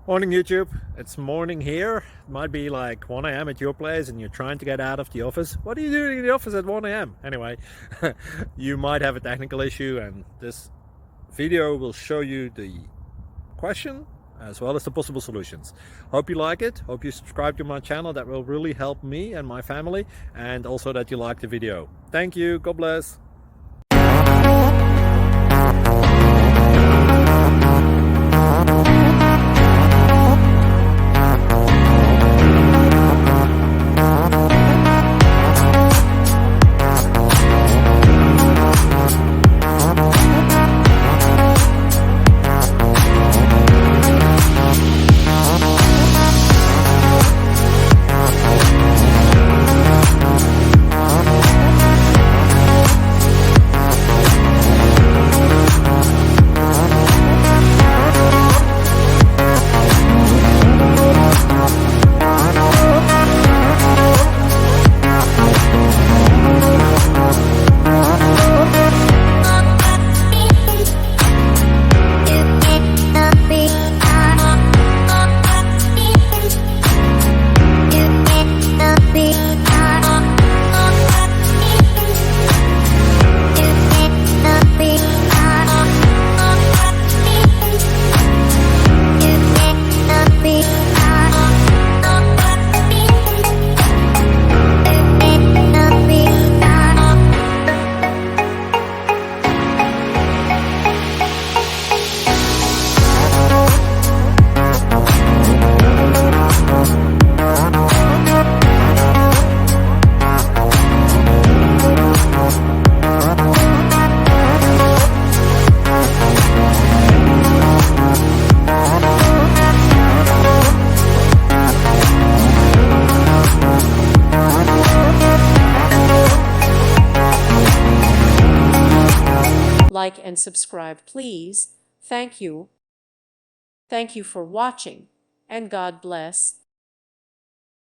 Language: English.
Morning YouTube, it's morning here. It might be like 1 a.m. at your place and you're trying to get out of the office. What are you doing in the office at 1 a.m.? Anyway, you might have a technical issue and this video will show you the question as well as the possible solutions. Hope you like it, hope you subscribe to my channel. That will really help me and my family, and also that you like the video. Thank you, God bless. Like and subscribe, please. Thank you. Thank you for watching, and God bless.